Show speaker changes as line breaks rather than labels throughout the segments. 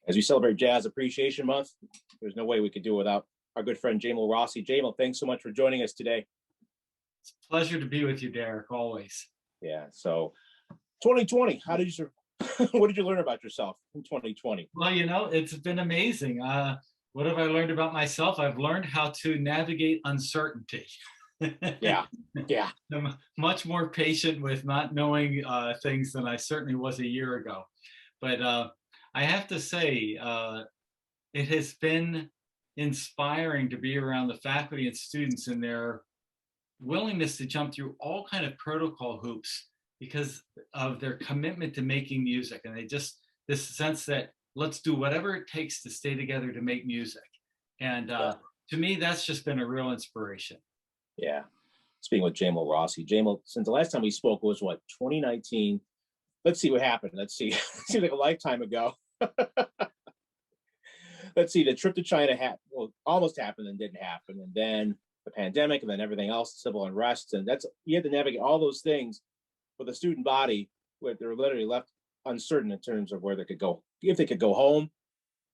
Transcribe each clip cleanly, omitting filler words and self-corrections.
As we celebrate Jazz Appreciation Month, there's no way we could do it without our good friend Jamal Rossi. Jamal, thanks so much for joining us today.
It's a pleasure to be with you, Derek, always.
Yeah, so 2020, what did you learn about yourself in 2020?
Well, it's been amazing. What have I learned about myself? I've learned how to navigate uncertainty.
Yeah.
I'm much more patient with not knowing things than I certainly was a year ago. But I have to say, it has been inspiring to be around the faculty and students and their willingness to jump through all kind of protocol hoops because of their commitment to making music. And they just, this sense that let's do whatever it takes to stay together to make music. And to me, that's just been a real inspiration.
Yeah. Speaking with Jamal Rossi. Jamal, since the last time we spoke was what, 2019? Let's see what happened. Let's see. It seems like a lifetime ago. Let's see. The trip to China almost happened and didn't happen. And then the pandemic and then everything else, civil unrest. And you had to navigate all those things with a student body where they're literally left uncertain in terms of where they could go. If they could go home,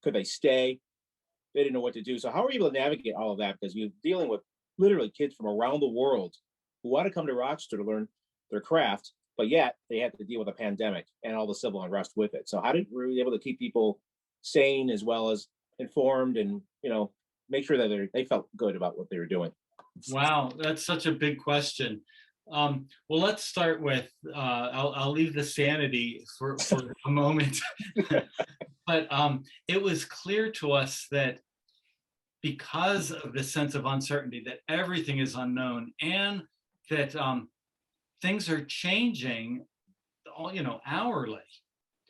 could they stay? They didn't know what to do. So how were you able to navigate all of that? Because you're dealing with literally kids from around the world who want to come to Rochester to learn their craft, but yet they had to deal with a pandemic and all the civil unrest with it. So were you able to keep people sane as well as informed and, make sure that they felt good about what they were doing?
Wow, that's such a big question. Well, let's start with, I'll leave the sanity for a moment. But it was clear to us that because of the sense of uncertainty, that everything is unknown and that things are changing, hourly.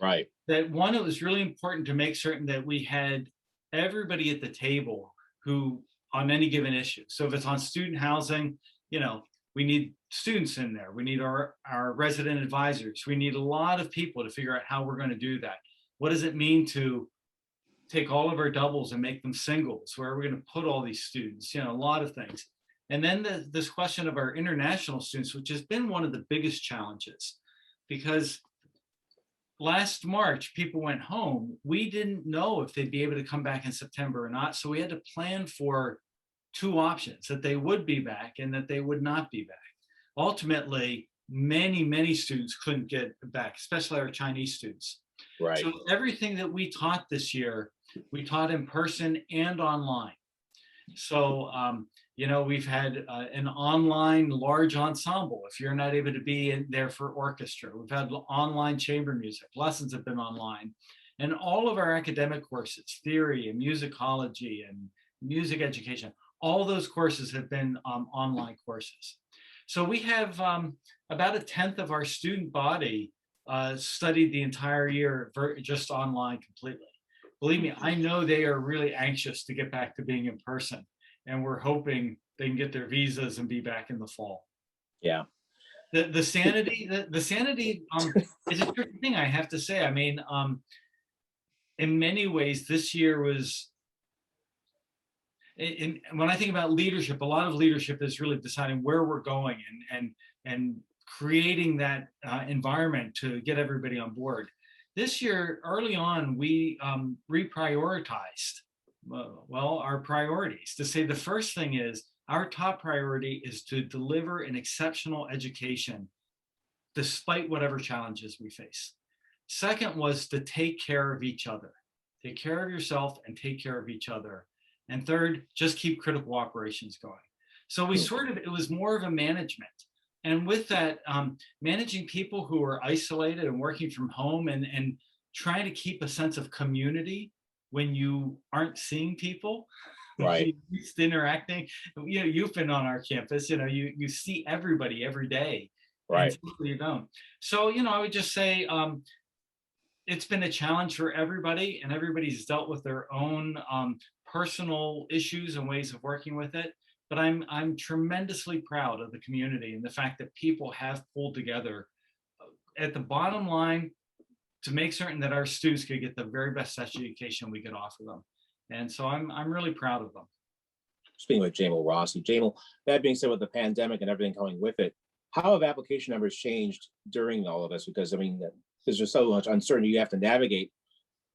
Right.
That one, it was really important to make certain that we had everybody at the table who on any given issue. So if it's on student housing, we need students in there. We need our resident advisors. We need a lot of people to figure out how we're going to do that. What does it mean to take all of our doubles and make them singles? Where are we going to put all these students? A lot of things. And then this question of our international students, which has been one of the biggest challenges, because last March, people went home. We didn't know if they'd be able to come back in September or not. So we had to plan for two options, that they would be back and that they would not be back. Ultimately, many, many students couldn't get back, especially our Chinese students.
Right.
So everything that we taught this year, we taught in person and online. So, we've had an online large ensemble. If you're not able to be in there for orchestra, we've had online chamber music. Lessons have been online. And all of our academic courses, theory and musicology and music education, all those courses have been online courses. So we have about 1/10 of our student body studied the entire year just online completely. Believe me, I know they are really anxious to get back to being in person, and we're hoping they can get their visas and be back in the fall.
Yeah.
The sanity is a tricky thing, I have to say. I mean, in many ways, this year was. When I think about leadership, a lot of leadership is really deciding where we're going and creating that environment to get everybody on board. This year, early on, we reprioritized our priorities to say the first thing is our top priority is to deliver an exceptional education despite whatever challenges we face. Second was to take care of each other. Take care of yourself and take care of each other. And third, just keep critical operations going. So it was more of a management. And with that, managing people who are isolated and working from home and trying to keep a sense of community when you aren't seeing people,
right?
Just interacting. You've been on our campus. You see everybody every day,
right?
And you don't. So I would just say it's been a challenge for everybody, and everybody's dealt with their own personal issues and ways of working with it. But I'm tremendously proud of the community and the fact that people have pulled together at the bottom line to make certain that our students could get the very best education we could offer them. And so I'm really proud of them.
Speaking with Jamal Rossi. Jamal, that being said, with the pandemic and everything coming with it, how have application numbers changed during all of this? Because there's just so much uncertainty you have to navigate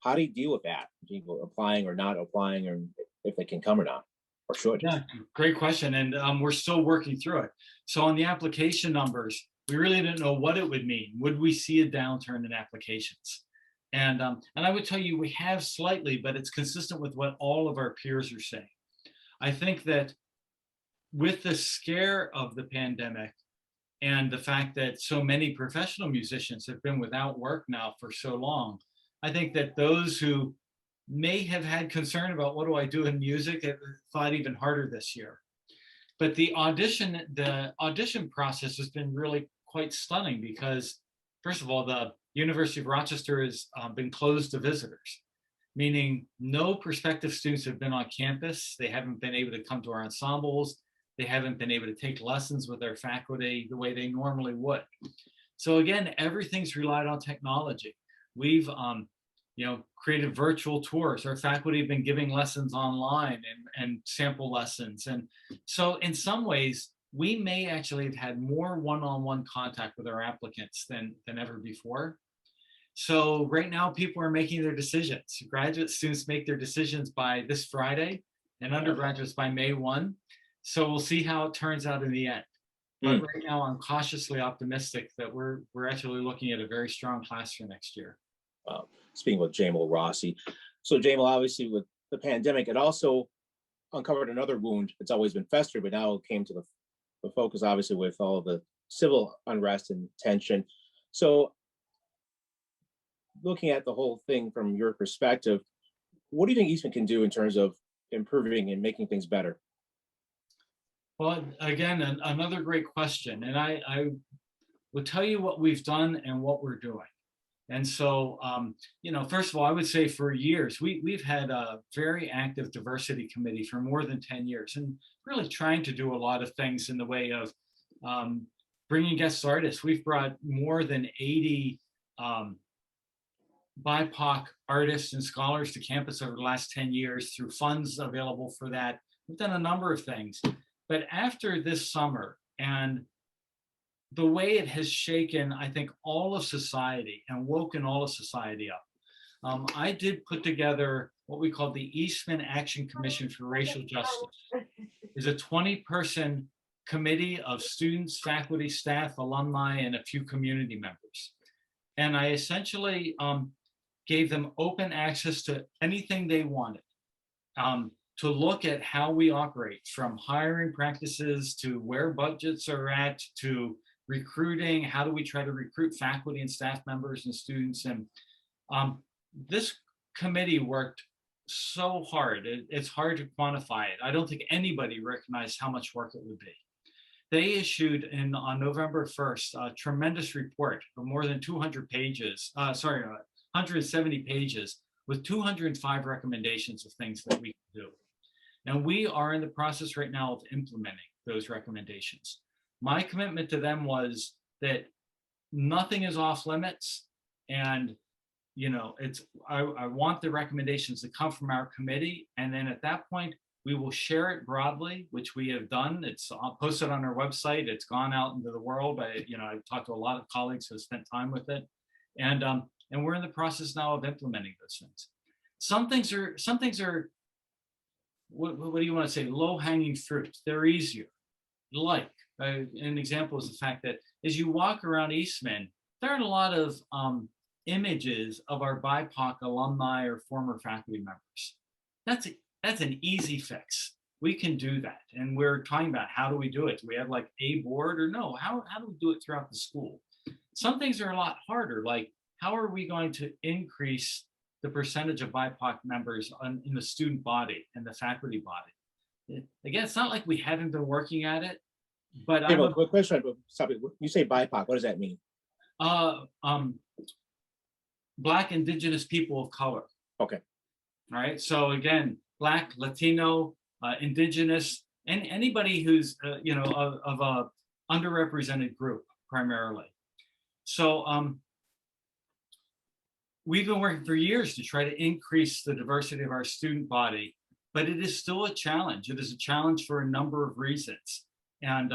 how do you deal with that? People applying or not applying, or if they can come or not, or should?
Yeah, great question. And we're still working through it. So on the application numbers, we really didn't know what it would mean. Would we see a downturn in applications? And I would tell you we have slightly, but it's consistent with what all of our peers are saying. I think that with the scare of the pandemic and the fact that so many professional musicians have been without work now for so long, I think that those who may have had concern about what do I do in music have fought even harder this year. But the audition process has been really quite stunning because, first of all, the University of Rochester has been closed to visitors, meaning no prospective students have been on campus. They haven't been able to come to our ensembles. They haven't been able to take lessons with their faculty the way they normally would. So again, everything's relied on technology. We've created virtual tours. Our faculty have been giving lessons online and sample lessons. And so in some ways, we may actually have had more one-on-one contact with our applicants than ever before. So right now, people are making their decisions. Graduate students make their decisions by this Friday and undergraduates by May 1. So we'll see how it turns out in the end. But right now, I'm cautiously optimistic that we're actually looking at a very strong class for next year.
Speaking with Jamal Rossi. So Jamal, obviously with the pandemic, it also uncovered another wound. It's always been festered, but now it came to the focus, obviously, with all the civil unrest and tension. So looking at the whole thing from your perspective, what do you think Eastman can do in terms of improving and making things better?
Well, again, another great question. And I will tell you what we've done and what we're doing. And so, first of all, I would say for years, we've had a very active diversity committee for more than 10 years and really trying to do a lot of things in the way of bringing guest artists. We've brought more than 80 BIPOC artists and scholars to campus over the last 10 years through funds available for that. We've done a number of things. But after this summer and the way it has shaken, I think, all of society and woken all of society up, I did put together what we call the Eastman Action Commission for Racial Justice. It's a 20-person committee of students, faculty, staff, alumni, and a few community members. And I essentially gave them open access to anything they wanted, to look at how we operate, from hiring practices to where budgets are at, to recruiting, how do we try to recruit faculty and staff members and students. And this committee worked so hard. It's hard to quantify it. I don't think anybody recognized how much work it would be. They issued on November 1st a tremendous report of more than 200 pages, 170 pages with 205 recommendations of things that we can do. And we are in the process right now of implementing those recommendations. My commitment to them was that nothing is off limits. And, I want the recommendations to come from our committee. And then at that point, we will share it broadly, which we have done. It's posted on our website. It's gone out into the world. I've talked to a lot of colleagues who have spent time with it. And we're in the process now of implementing those things. Some things are, what do you want to say, low-hanging fruit. They're easier. Like, an example is the fact that as you walk around Eastman, there aren't a lot of images of our BIPOC alumni or former faculty members. That's an easy fix. We can do that. And we're talking about how do we do it? Do we have like a board or no? How do we do it throughout the school? Some things are a lot harder, like how are we going to increase the percentage of BIPOC members in the student body and the faculty body? Again, it's not like we haven't been working at it, but
quick question. You say BIPOC, what does that mean?
Black, Indigenous people of color.
Okay.
All right. So again, Black, Latino, Indigenous, and anybody who's of a underrepresented group primarily. So we've been working for years to try to increase the diversity of our student body, but it is still a challenge. It is a challenge for a number of reasons. And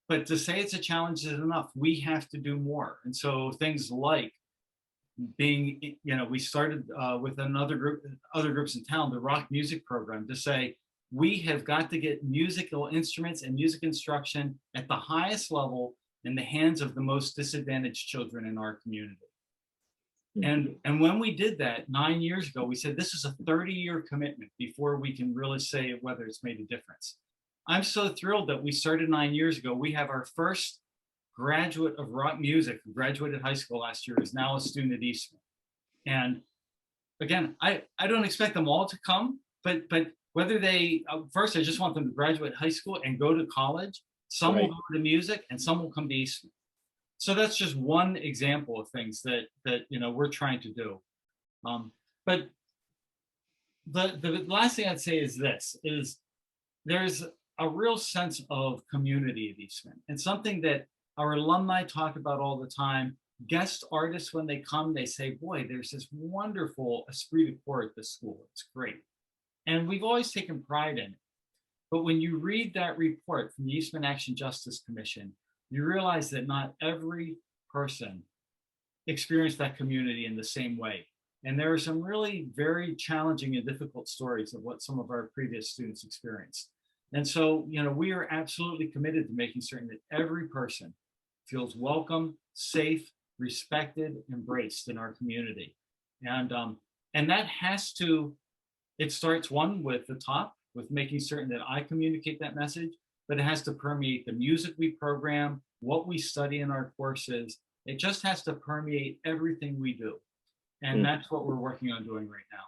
but to say it's a challenge is enough. We have to do more. And so things like being, we started with other groups in town, the rock music program, to say we have got to get musical instruments and music instruction at the highest level in the hands of the most disadvantaged children in our community. And when we did that 9 years ago, we said this is a 30-year commitment before we can really say whether it's made a difference. I'm so thrilled that we started 9 years ago. We have our first graduate of rock music who graduated high school last year, is now a student at Eastman. And again, I don't expect them all to come, but whether they, first, I just want them to graduate high school and go to college. Some will go to music and some will come to Eastman. So that's just one example of things that we're trying to do. But the last thing I'd say is this, is there's a real sense of community at Eastman, and something that our alumni talk about all the time. Guest artists, when they come, they say, boy, there's this wonderful esprit de corps at this school. It's great. And we've always taken pride in it. But when you read that report from the Eastman Action Justice Commission, you realize that not every person experienced that community in the same way. And there are some really very challenging and difficult stories of what some of our previous students experienced. And so, we are absolutely committed to making certain that every person feels welcome, safe, respected, embraced in our community. And that it starts with the top, with making certain that I communicate that message, but it has to permeate the music we program, what we study in our courses. It just has to permeate everything we do. And that's what we're working on doing right now.